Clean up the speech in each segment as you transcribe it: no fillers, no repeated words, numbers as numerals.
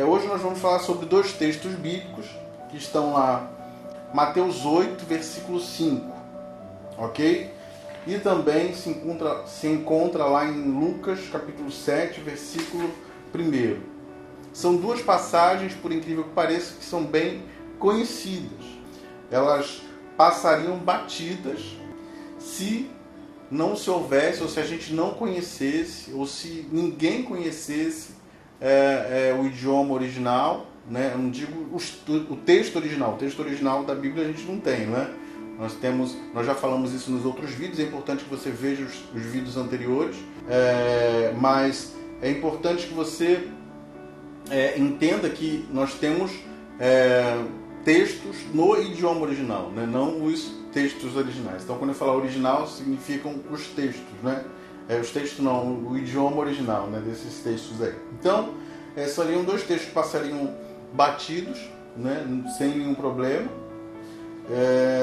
Hoje nós vamos falar sobre dois textos bíblicos que estão lá, Mateus 8, versículo 5, ok? E também se encontra lá em Lucas, capítulo 7, versículo 1. São duas passagens, por incrível que pareça, que são bem conhecidas. Elas passariam batidas se não se houvesse, ou se a gente não conhecesse, ou se ninguém conhecesse o idioma original, né? Eu não digo o texto original. O texto original da Bíblia a gente não tem, né? Nós já falamos isso nos outros vídeos. É importante que você veja os vídeos anteriores, mas é importante que você entenda que nós temos textos no idioma original, né? Não os textos originais. Então, quando eu falar original, significam os textos, né? Os textos não, o idioma original, né, desses textos aí. Então, seriam dois textos que passariam batidos, né, sem nenhum problema,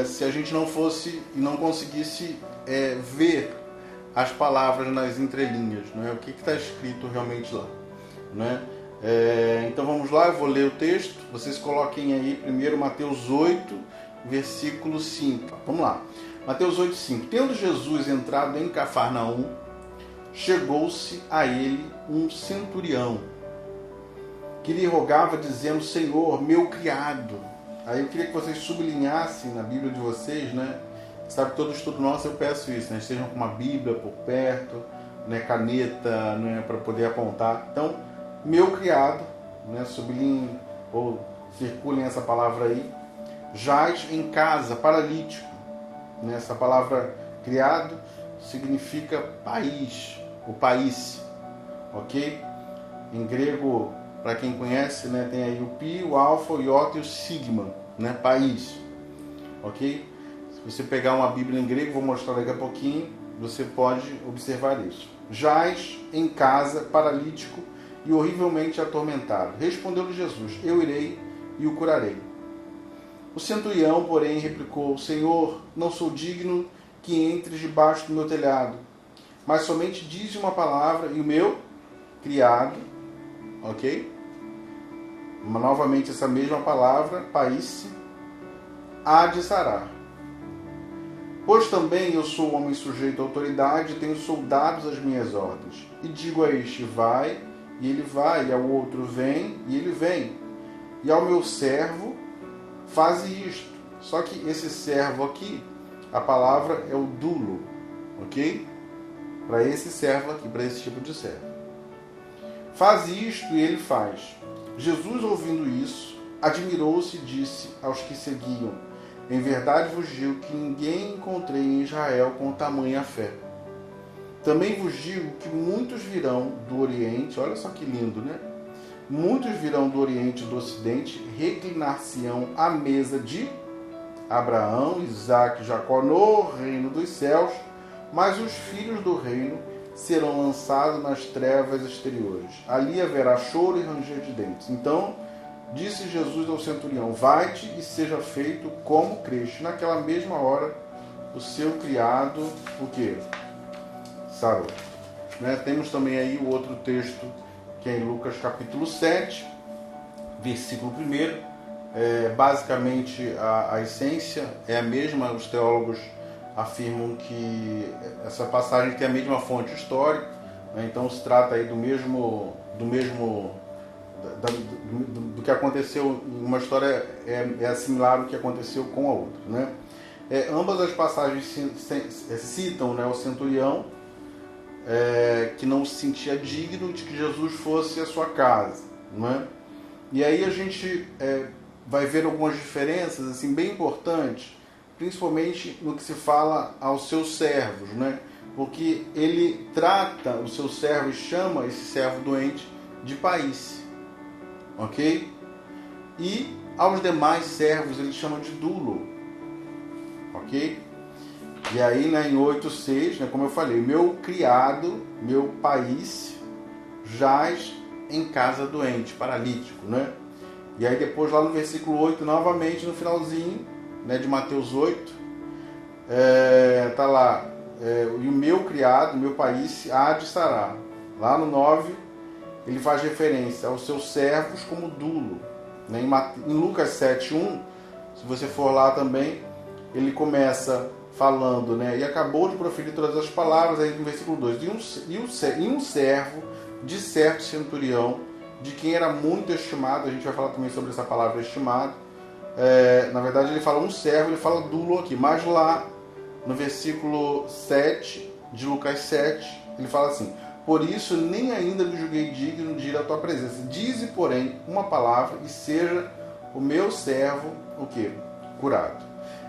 se a gente não fosse e não conseguisse ver as palavras nas entrelinhas, né, o que está escrito realmente lá, né? Então vamos lá, eu vou ler o texto. Vocês coloquem aí primeiro Mateus 8, versículo 5. Vamos lá. Mateus 8, 5. Tendo Jesus entrado em Cafarnaum, chegou-se a ele um centurião, que lhe rogava, dizendo: Senhor, meu criado. Aí eu queria que vocês sublinhassem na Bíblia de vocês, né? Sabe, todo estudo nosso eu peço isso, né? Estejam com uma Bíblia por perto, né? Caneta, né? Para poder apontar. Então, meu criado, né? Sublinhem ou circulem essa palavra aí. Jaz em casa, paralítico. Né? Essa palavra criado significa país, o país, ok? Em grego, para quem conhece, né, tem aí o pi, o alfa, o iota e o sigma, né, país, ok? Se você pegar uma Bíblia em grego, vou mostrar daqui a pouquinho, você pode observar isso. Jaz em casa, paralítico e horrivelmente atormentado. Respondeu-lhe Jesus: Eu irei e o curarei. O centurião, porém, replicou: Senhor, não sou digno que entres debaixo do meu telhado, mas somente dize uma palavra e o meu criado, ok? Novamente essa mesma palavra, país, há de sarar. Pois também eu sou homem sujeito à autoridade, tenho soldados às minhas ordens. E digo a este: vai, e ele vai, e ao outro: vem, e ele vem. E ao meu servo: faze isto. Só que esse servo aqui, a palavra é o dulo, ok? Para esse servo aqui, para esse tipo de servo. Faz isto e ele faz. Jesus, ouvindo isso, admirou-se e disse aos que seguiam: Em verdade vos digo que ninguém encontrei em Israel com tamanha fé. Também vos digo que muitos virão do Oriente, olha só que lindo, né? Muitos virão do Oriente e do Ocidente, reclinar-se-ão à mesa de Abraão, Isaque e Jacó no reino dos céus, mas os filhos do reino serão lançados nas trevas exteriores. Ali haverá choro e ranger de dentes. Então disse Jesus ao centurião: Vai-te e seja feito como creste. Naquela mesma hora, o seu criado, o quê? Sarou. Né? Temos também aí o outro texto, que é em Lucas capítulo 7, versículo 1. Basicamente a essência é a mesma. Os teólogos afirmam que essa passagem tem a mesma fonte histórica, né? Então se trata aí do que aconteceu em uma história, é assimilar ao que aconteceu com a outra, né? Ambas as passagens citam, né, o centurião que não se sentia digno de que Jesus fosse à sua casa, né? E aí a gente vai ver algumas diferenças assim, bem importantes, principalmente no que se fala aos seus servos, né? Porque ele trata o seu servo e chama esse servo doente de país, ok? E aos demais servos ele chama de dulo, ok? E aí, né, em 8,6, né, como eu falei, meu criado, meu país, jaz em casa doente, paralítico, né? E aí depois lá no versículo 8, novamente no finalzinho, né, de Mateus 8, tá lá, e o meu criado, meu país, há de sarar. Lá no 9, ele faz referência aos seus servos como dulo. Né? Em Lucas 7:1, se você for lá também, ele começa falando, né? E acabou de proferir todas as palavras, aí no versículo 2, e um servo de certo centurião, de quem era muito estimado, a gente vai falar também sobre essa palavra estimado, na verdade ele fala um servo, ele fala dulo aqui, mas lá no versículo 7 de Lucas 7, ele fala assim: por isso nem ainda me julguei digno de ir à tua presença, dize porém uma palavra e seja o meu servo o quê? Curado.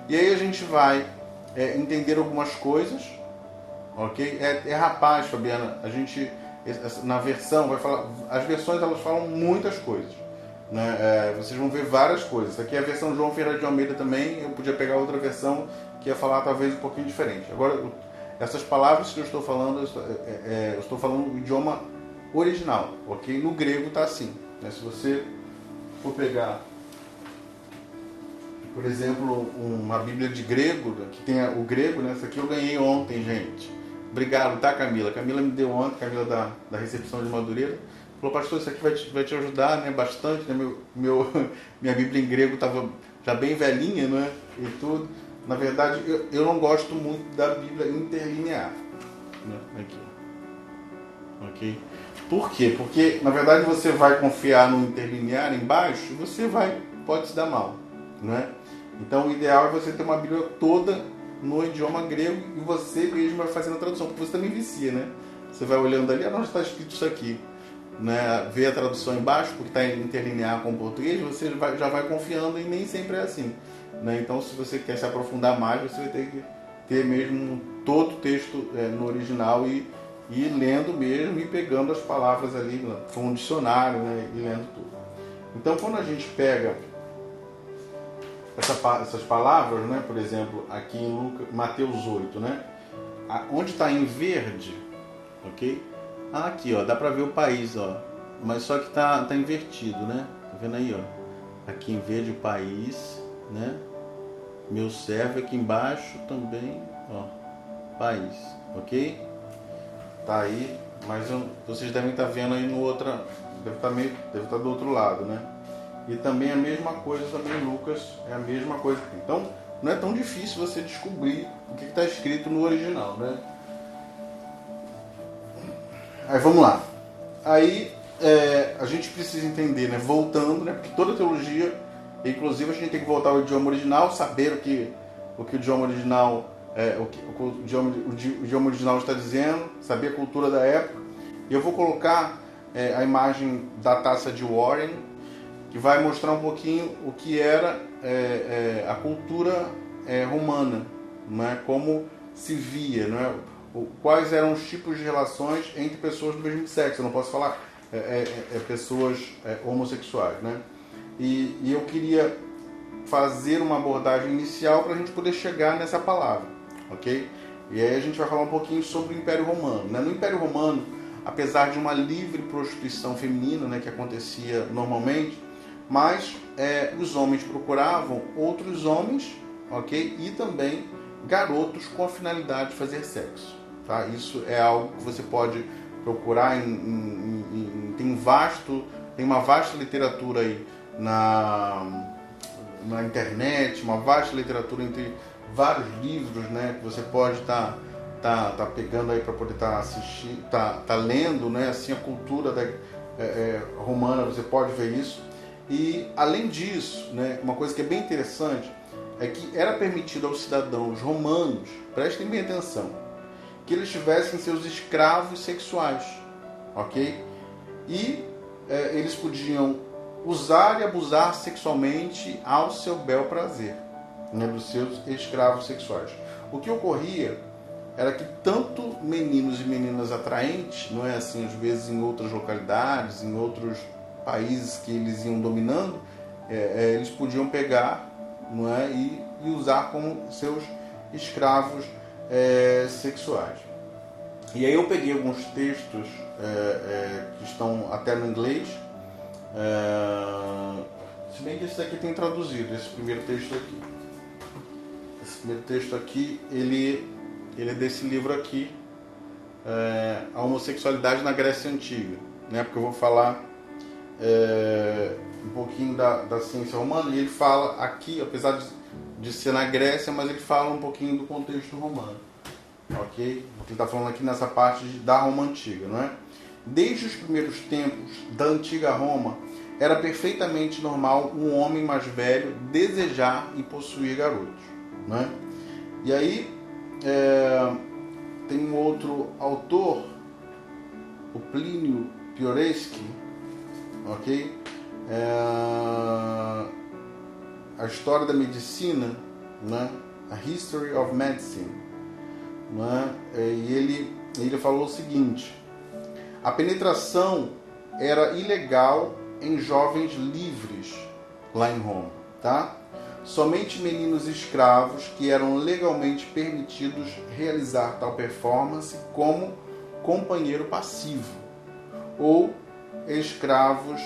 E aí a gente vai entender algumas coisas, ok? Rapaz, Fabiana, a gente na versão vai falar, as versões elas falam muitas coisas, né? Vocês vão ver várias coisas. Aqui é a versão João Ferreira de Almeida também, eu podia pegar outra versão que ia falar talvez um pouquinho diferente. Agora, essas palavras que eu estou falando, eu estou falando o idioma original, ok? No grego está assim, né? Se você for pegar, por exemplo, uma Bíblia de grego, que tem o grego, né? Essa aqui eu ganhei ontem, gente. Obrigado, tá, Camila? Camila me deu ontem, Camila da recepção de Madureira. Falou, pastor, isso aqui vai te ajudar, né? Bastante, né? Minha Bíblia em grego estava já bem velhinha, né? E tudo. Na verdade, eu não gosto muito da Bíblia interlinear. Né? Aqui. Ok? Por quê? Porque, na verdade, você vai confiar no interlinear embaixo e você pode se dar mal. Né? Então, o ideal é você ter uma Bíblia toda no idioma grego e você mesmo vai fazendo a tradução, porque você também vicia, né? Você vai olhando ali, onde está escrito isso aqui, né? Vê a tradução embaixo, porque está em interlinear com o português, você já vai confiando e nem sempre é assim, né? Então, se você quer se aprofundar mais, você vai ter que ter mesmo todo o texto no original e ir lendo mesmo e pegando as palavras ali com um dicionário, né? E lendo tudo. Então, quando a gente pega essas palavras, né? Por exemplo, aqui em Mateus 8, né? Onde está em verde, ok? Aqui, ó, dá para ver o país, ó, mas só que tá invertido, né? Tá vendo aí, ó? Aqui em verde o país, né? Meu servo aqui embaixo também, ó, país, ok? Tá aí, mas vocês devem estar vendo aí no outro, deve estar do outro lado, né? E também a mesma coisa também em Lucas, é a mesma coisa. Então, não é tão difícil você descobrir o que está escrito no original, né? Aí vamos lá. Aí a gente precisa entender, né? Voltando, né? Porque toda teologia, inclusive a gente tem que voltar ao idioma original, saber o que o idioma original, o idioma original está dizendo, saber a cultura da época. E eu vou colocar a imagem da taça de Warren, que vai mostrar um pouquinho o que era a cultura romana, né? Como se via, né? Quais eram os tipos de relações entre pessoas do mesmo sexo. Eu não posso falar pessoas homossexuais, né? E eu queria fazer uma abordagem inicial para a gente poder chegar nessa palavra, ok? E aí a gente vai falar um pouquinho sobre o Império Romano, né? No Império Romano, apesar de uma livre prostituição feminina, né, que acontecia normalmente, mas os homens procuravam outros homens, ok? E também garotos com a finalidade de fazer sexo. Tá? Isso é algo que você pode procurar tem uma vasta literatura aí na internet, uma vasta literatura entre vários livros, né, que você pode estar pegando aí para poder estar assistindo, tá lendo, né, assim, a cultura romana, você pode ver isso. E além disso, né, uma coisa que é bem interessante é que era permitido aos cidadãos romanos, prestem bem atenção, que eles tivessem seus escravos sexuais, ok? E eles podiam usar e abusar sexualmente ao seu bel prazer, né, dos seus escravos sexuais. O que ocorria era que tanto meninos e meninas atraentes, não é assim, às vezes em outras localidades, em outros países que eles iam dominando, eles podiam pegar, não é, e usar como seus escravos sexuais. E aí eu peguei alguns textos que estão até no inglês, se bem que esse daqui tem traduzido, esse primeiro texto aqui. Esse primeiro texto aqui, ele é desse livro aqui, A Homossexualidade na Grécia Antiga. né? Porque eu vou falar um pouquinho da ciência romana, e ele fala aqui, apesar de ser na Grécia, mas ele fala um pouquinho do contexto romano, ok? Porque ele está falando aqui nessa parte da Roma Antiga, não é? Desde os primeiros tempos da antiga Roma, era perfeitamente normal um homem mais velho desejar e possuir garotos, não é? E aí tem um outro autor, o Plínio Pioreschi, ok? A história da medicina, né? A History of Medicine, né? E ele falou o seguinte: a penetração era ilegal em jovens livres lá em Roma, tá? Somente meninos escravos que eram legalmente permitidos realizar tal performance como companheiro passivo, ou escravos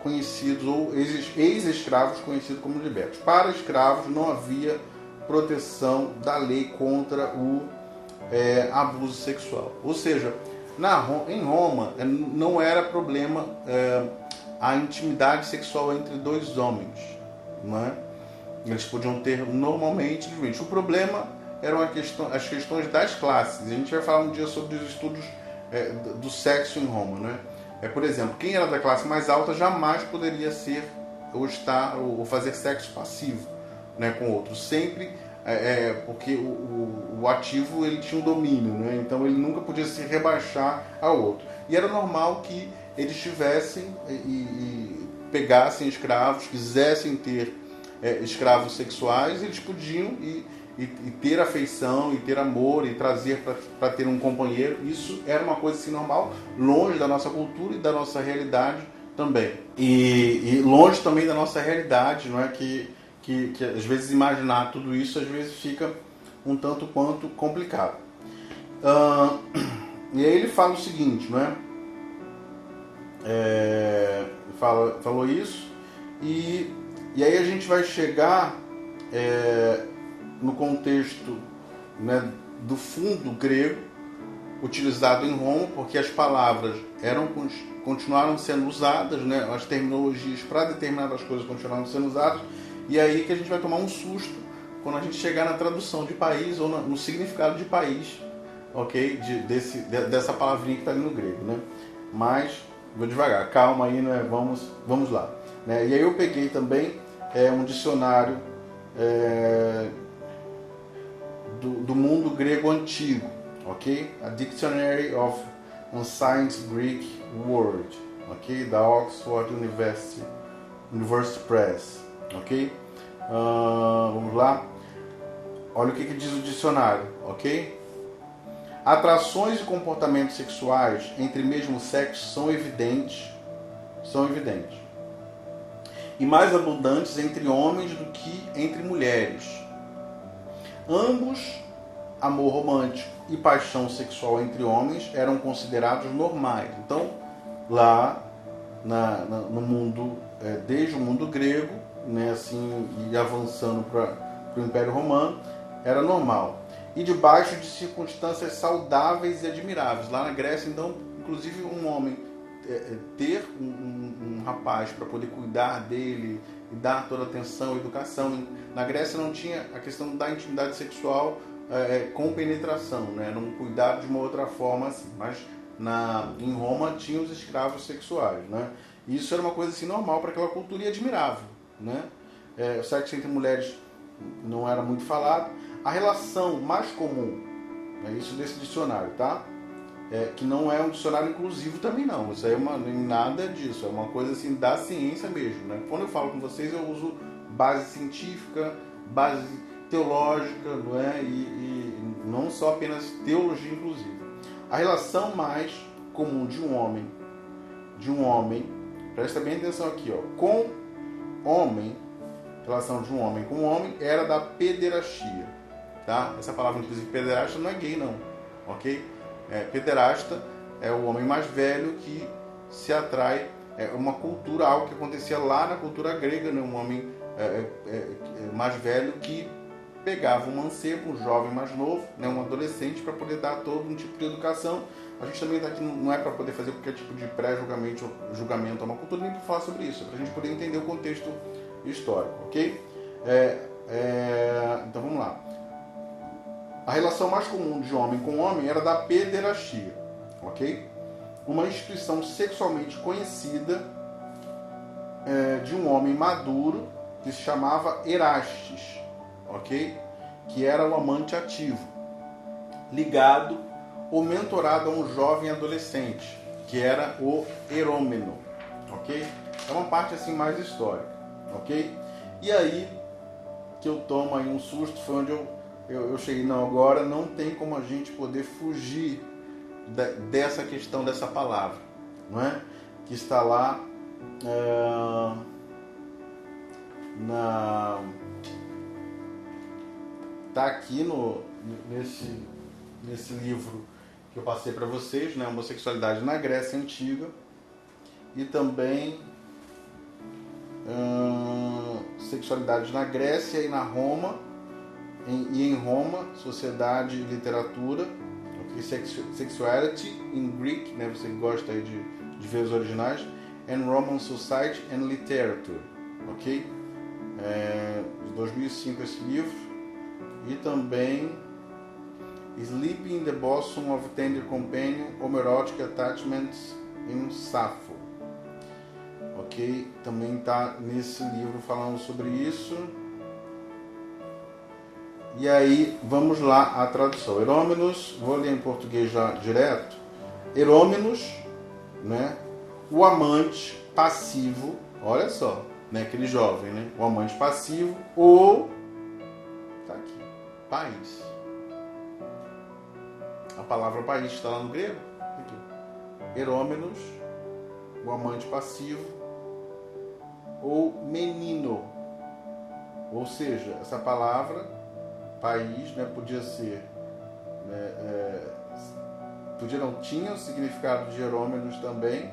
conhecidos, ou ex-escravos conhecidos como libertos. Para escravos não havia proteção da lei contra o abuso sexual. Ou seja, em Roma não era problema a intimidade sexual entre dois homens, não é? Eles podiam ter normalmente. O problema eram as questões das classes. A gente vai falar um dia sobre os estudos do sexo em Roma, né? Por exemplo, quem era da classe mais alta jamais poderia ser ou fazer sexo passivo, né, com outros. Sempre porque o ativo ele tinha um domínio, né? Então ele nunca podia se rebaixar ao outro. E era normal que eles tivessem e pegassem escravos, quisessem ter escravos sexuais, eles podiam e ter afeição, e ter amor, e trazer para ter um companheiro. Isso era uma coisa assim normal, longe da nossa cultura e da nossa realidade também. E longe também da nossa realidade, não é? Que às vezes imaginar tudo isso às vezes fica um tanto quanto complicado. E aí ele fala o seguinte, não é? Falou isso, e aí a gente vai chegar no contexto, né, do fundo grego utilizado em Roma, porque as palavras continuaram sendo usadas, né, as terminologias para determinadas coisas continuaram sendo usadas, e aí que a gente vai tomar um susto quando a gente chegar na tradução de país ou no significado de país, ok? Dessa palavrinha que está ali no grego, né? Mas vou devagar, calma aí, né? Vamos lá, né? E aí eu peguei também um dicionário do mundo grego antigo, ok? A Dictionary of Ancient Greek Word, ok? Da Oxford University Press, ok? Vamos lá. Olha o que diz o dicionário, ok? Atrações e comportamentos sexuais entre mesmo sexo são evidentes, e mais abundantes entre homens do que entre mulheres. Ambos, amor romântico e paixão sexual entre homens, eram considerados normais. Então, lá no mundo, desde o mundo grego, né, assim, e avançando para o Império Romano, era normal. E debaixo de circunstâncias saudáveis e admiráveis. Lá na Grécia, então, inclusive um homem ter um rapaz para poder cuidar dele e dar toda a atenção e educação. Na Grécia não tinha a questão da intimidade sexual com penetração, né? Era um cuidado de uma outra forma assim. Mas em Roma tinha os escravos sexuais, né? E isso era uma coisa assim normal para aquela cultura e admirável, né? O sexo entre mulheres não era muito falado. A relação mais comum, é isso desse dicionário, tá? Que não é um dicionário inclusivo também não. Isso aí nada disso. É uma coisa assim da ciência mesmo, né? Quando eu falo com vocês, eu uso base científica, base teológica, não é? E não só apenas teologia inclusiva. A relação mais comum de um homem, presta bem atenção aqui, ó, com homem, relação de um homem com um homem era da pederastia, tá? Essa palavra, inclusive, pederasta não é gay não, ok? Pederasta é o homem mais velho que se atrai, uma cultura, algo que acontecia lá na cultura grega, né? Um homem mais velho que pegava um mancebo, um jovem mais novo, né? Um adolescente, para poder dar todo um tipo de educação, A gente também está aqui, não é para poder fazer qualquer tipo de pré-julgamento a uma cultura, nem para falar sobre isso, é para a gente poder entender o contexto histórico, ok? Então vamos lá. A relação mais comum de homem com homem era da pederastia, ok? Uma instituição sexualmente conhecida de um homem maduro que se chamava Erastes, ok? Que era o amante ativo, ligado ou mentorado a um jovem adolescente, que era o erômeno, ok? É uma parte assim mais histórica, ok? E aí que eu tomo aí um susto, foi onde eu cheguei, não, agora não tem como a gente poder fugir dessa questão dessa palavra, não é? Que está lá tá aqui nesse livro que eu passei para vocês, né? Homossexualidade na Grécia Antiga, e também Sexualidade na Grécia e na Roma, em Roma, Sociedade e Literatura, okay? Sexuality in Greek, né? Você gosta aí de ver os originais, and Roman Society and Literature, ok? De 2005 esse livro, e também Sleeping in the Bosom of Tender Companion, Homoerotic Attachments in Sappho, ok? Também está nesse livro falando sobre isso. E aí, vamos lá a tradução. Erômenos, vou ler em português já direto. Erômenos, né? O amante passivo, olha só, né? Aquele jovem, né? O amante passivo, ou tá aqui, país. A palavra país está lá no grego. Aqui. Erômenos, o amante passivo, ou menino. Ou seja, essa palavra país, né, podia ser, né, tinha o significado de erômenos também,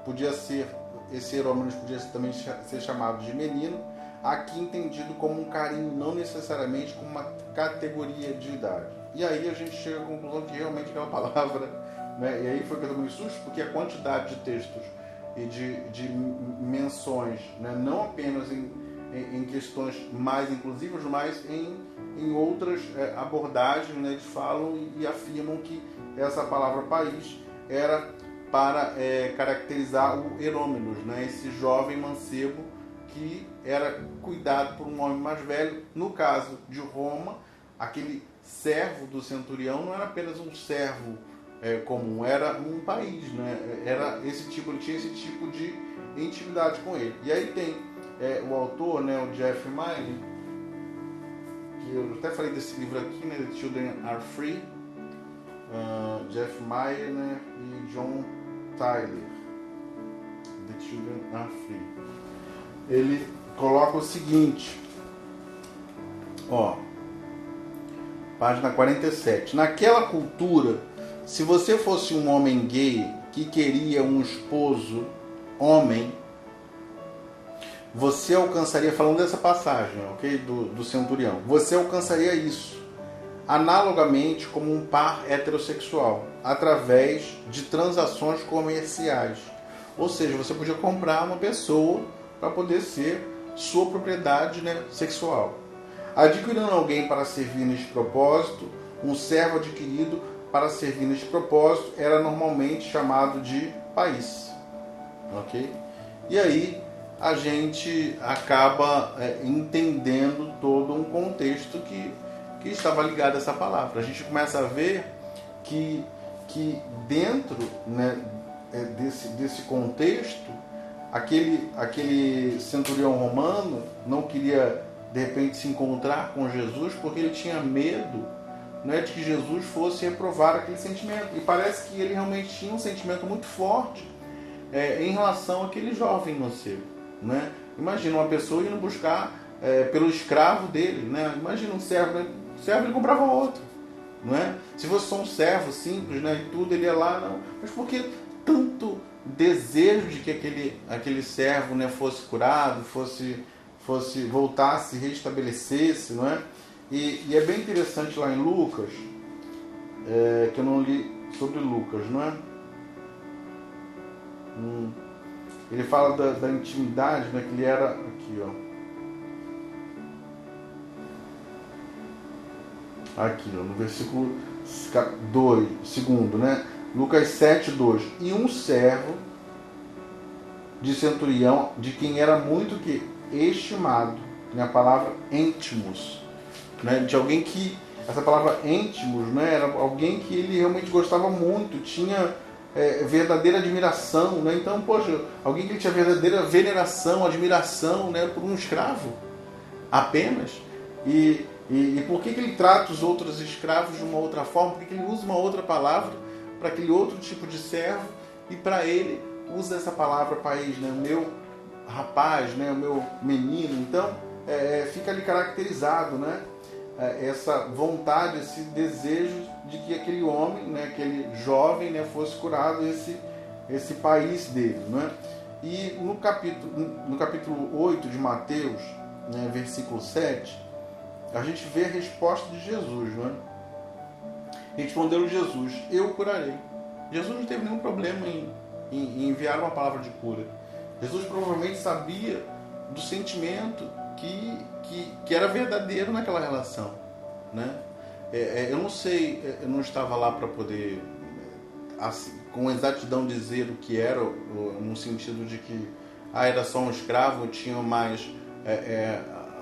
podia ser, esse erômenos podia também ser chamado de menino, aqui entendido como um carinho, não necessariamente como uma categoria de idade. E aí a gente chega à conclusão que realmente aquela palavra, né, e aí foi que eu tomei susto, porque a quantidade de textos e de menções, né, não apenas em questões mais inclusivas, mas em outras abordagens, né, eles falam e afirmam que essa palavra país era para caracterizar o erômenos, né, esse jovem mancebo que era cuidado por um homem mais velho. No caso de Roma, aquele servo do centurião não era apenas um servo comum, era um país, né, era esse tipo, ele tinha esse tipo de intimidade com ele. E aí tem o autor, né, o Jeff Miley, que eu até falei desse livro aqui, né, The Children Are Free, Jeff Miley, né, e John Tyler, The Children Are Free. Ele coloca o seguinte, ó, página 47. Naquela cultura, se você fosse um homem gay que queria um esposo homem, você alcançaria, falando dessa passagem, ok, do centurião, você alcançaria isso analogamente como um par heterossexual, através de transações comerciais. Ou seja, você podia comprar uma pessoa para poder ser sua propriedade, né, sexual. Adquirindo alguém para servir neste propósito, um servo adquirido para servir neste propósito era normalmente chamado de país, ok? E aí a gente acaba entendendo todo um contexto que estava ligado a essa palavra. A gente começa a ver que dentro, né, desse contexto, aquele centurião romano não queria de repente se encontrar com Jesus porque ele tinha medo, né, de que Jesus fosse reprovar aquele sentimento. E parece que ele realmente tinha um sentimento muito forte em relação àquele jovem mancebo, né? Imagina uma pessoa indo buscar pelo escravo dele, né? Imagina um servo, né? O servo ele comprava outro, não é? Se fosse só um servo simples, né, e tudo, ele ia lá, não. Mas por que tanto desejo de que aquele servo, né, fosse curado, fosse voltasse, restabelecesse, não é? E é bem interessante lá em Lucas, que eu não li sobre Lucas, não é? Ele fala da intimidade, né, que ele era aqui, ó. Aqui, ó, no versículo 2, segundo, né? Lucas 7, 2. E um servo de centurião, de quem era muito que estimado, né, a palavra íntimos, né, de alguém que, essa palavra íntimos, né, era alguém que ele realmente gostava muito, tinha verdadeira admiração, né? Então, poxa, alguém que tinha verdadeira veneração, admiração, né, por um escravo apenas. E por que ele trata os outros escravos de uma outra forma? Por que ele usa uma outra palavra para aquele outro tipo de servo e para ele usa essa palavra país, né? O meu rapaz, né? O meu menino. Então, fica ali caracterizado, né? Essa vontade, esse desejo de que aquele homem, né? Aquele jovem, né? Fosse curado, esse país dele, né? E no capítulo 8 de Mateus, né? Versículo 7, a gente vê a resposta de Jesus, né? Respondeu Jesus: eu curarei. Jesus não teve nenhum problema em enviar uma palavra de cura. Jesus provavelmente sabia do sentimento que era verdadeiro naquela relação, né? Eu não sei, eu não estava lá para poder assim, com exatidão dizer o que era, no sentido de que era só um escravo, tinha mais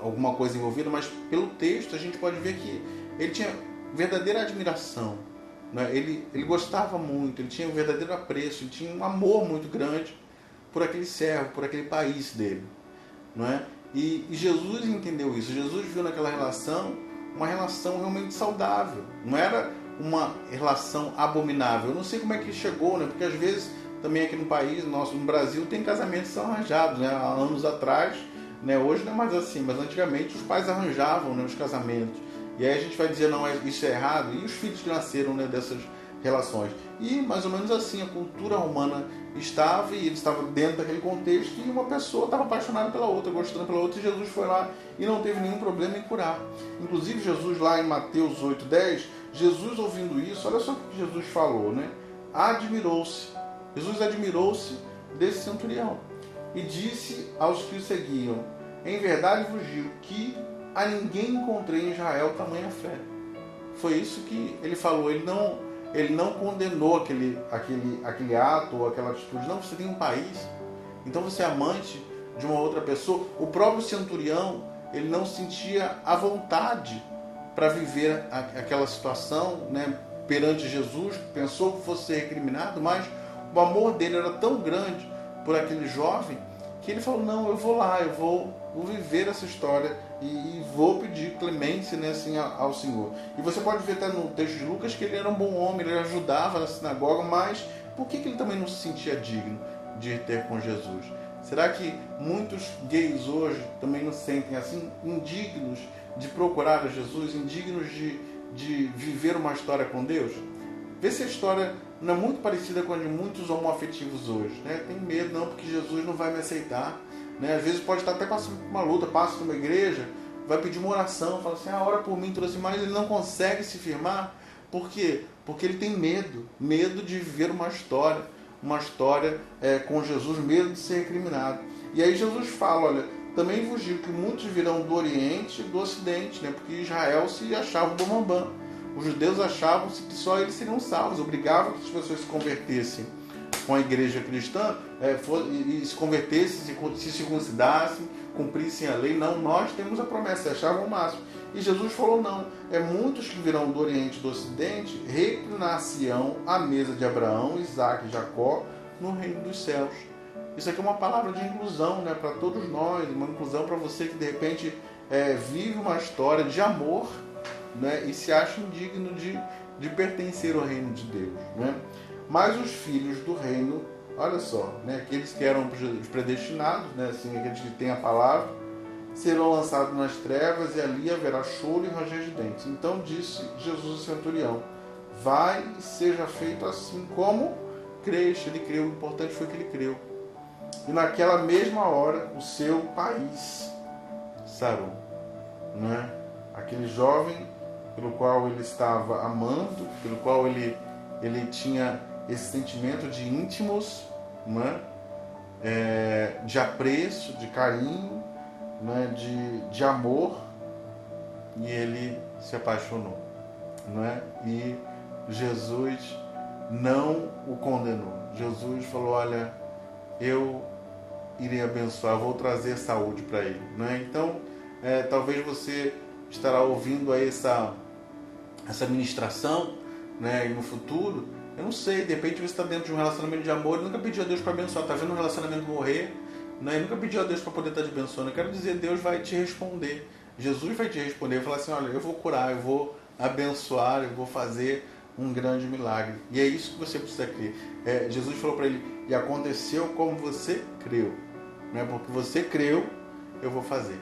alguma coisa envolvida, mas pelo texto a gente pode ver que ele tinha verdadeira admiração, né? Ele gostava muito, ele tinha um verdadeiro apreço, ele tinha um amor muito grande por aquele servo, por aquele país dele, não é? E Jesus entendeu isso. Jesus viu naquela relação uma relação realmente saudável, não era uma relação abominável. Eu não sei como é que chegou, né? Porque às vezes também aqui no país, no Brasil, tem casamentos que são arranjados, né? Há anos atrás, né? Hoje não é mais assim, mas antigamente os pais arranjavam, né, os casamentos. E aí a gente vai dizer, não, isso é errado. E os filhos que nasceram, né, dessas relações. E mais ou menos assim, a cultura romana estava, e ele estava dentro daquele contexto, e uma pessoa estava apaixonada pela outra, gostando pela outra, e Jesus foi lá e não teve nenhum problema em curar. Inclusive Jesus lá em Mateus 8:10, Jesus ouvindo isso, olha só o que Jesus falou, né? Admirou-se. Jesus admirou-se desse centurião e disse aos que o seguiam: em verdade vos digo que a ninguém encontrei em Israel tamanha fé. Foi isso que ele falou. Ele não condenou aquele ato ou aquela atitude. Não, você tem um país, então você é amante de uma outra pessoa. O próprio centurião, ele não sentia a vontade para viver aquela situação, né, perante Jesus. Pensou que fosse ser recriminado, mas o amor dele era tão grande por aquele jovem que ele falou: não, eu vou lá, eu vou viver essa história e vou pedir clemência, né, assim, ao Senhor. E você pode ver até no texto de Lucas que ele era um bom homem, ele ajudava na sinagoga, mas por que ele também não se sentia digno de ir ter com Jesus? Será que muitos gays hoje também não se sentem assim, indignos de procurar a Jesus, indignos de viver uma história com Deus? Vê se a história não é muito parecida com a de muitos homoafetivos hoje, né? Tem medo, não, porque Jesus não vai me aceitar, né? Às vezes pode estar até passando por uma luta, passa numa igreja, vai pedir uma oração, fala assim: ora por mim, tudo assim, mas ele não consegue se firmar. Por quê? Porque ele tem medo de viver uma história com Jesus, medo de ser recriminado. E aí Jesus fala: olha, também vos digo que muitos virão do Oriente e do Ocidente, né? Porque Israel se achava o bambambam. Os judeus achavam que só eles seriam salvos, obrigavam que as pessoas se convertessem com a igreja cristã, e se convertessem, se circuncidassem, cumprissem a lei. Não, nós temos a promessa, achavam o máximo. E Jesus falou: não, muitos que virão do Oriente e do Ocidente reclinar-se-ão à mesa de Abraão, Isaac e Jacó no reino dos céus. Isso aqui é uma palavra de inclusão, né, para todos nós, uma inclusão para você que de repente vive uma história de amor, né, e se acha indigno de pertencer ao reino de Deus, né? Mas os filhos do reino, olha só, né, aqueles que eram os predestinados, né, assim, aqueles que têm a palavra, serão lançados nas trevas, e ali haverá choro e ranger de dentes. Então disse Jesus ao centurião: vai e seja feito assim como creste. Ele creu, o importante foi que ele creu. E naquela mesma hora o seu país sarou, né? Aquele jovem pelo qual ele estava amando, pelo qual ele tinha esse sentimento de íntimos, né? De apreço, de carinho, né? de amor, e ele se apaixonou, né? E Jesus não o condenou. Jesus falou: olha, eu irei abençoar, vou trazer saúde para ele, né? Então, talvez você estará ouvindo aí essa ministração, né? E no futuro, eu não sei, de repente você está dentro de um relacionamento de amor e nunca pediu a Deus para abençoar, está vendo um relacionamento morrer, né? E nunca pediu a Deus para poder estar te abençoando. Eu quero dizer, Deus vai te responder, Jesus vai te responder, vai falar assim: olha, eu vou curar, eu vou abençoar, eu vou fazer um grande milagre. E é isso que você precisa crer. Jesus falou para ele: e aconteceu como você creu, né? Porque você creu, eu vou fazer.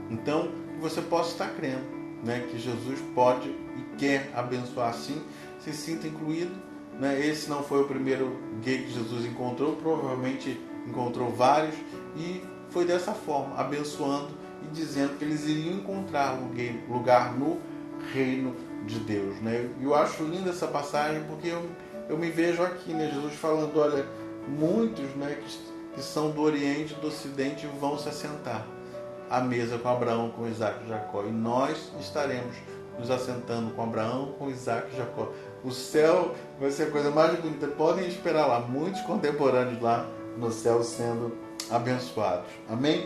Então, que você possa estar crendo, né? Que Jesus pode e quer abençoar, sim. Se sinta incluído, né? Esse não foi o primeiro gay que Jesus encontrou, provavelmente encontrou vários, e foi dessa forma, abençoando e dizendo que eles iriam encontrar lugar no reino de Deus, né? E eu acho linda essa passagem, porque eu me vejo aqui, né? Jesus falando: olha, muitos, né, que são do Oriente e do Ocidente vão se assentar à mesa com Abraão, com Isaac e Jacó, e nós estaremos nos assentando com Abraão, com Isaac e Jacó. O céu vai ser a coisa mais bonita. Podem esperar lá muitos contemporâneos lá no céu sendo abençoados. Amém?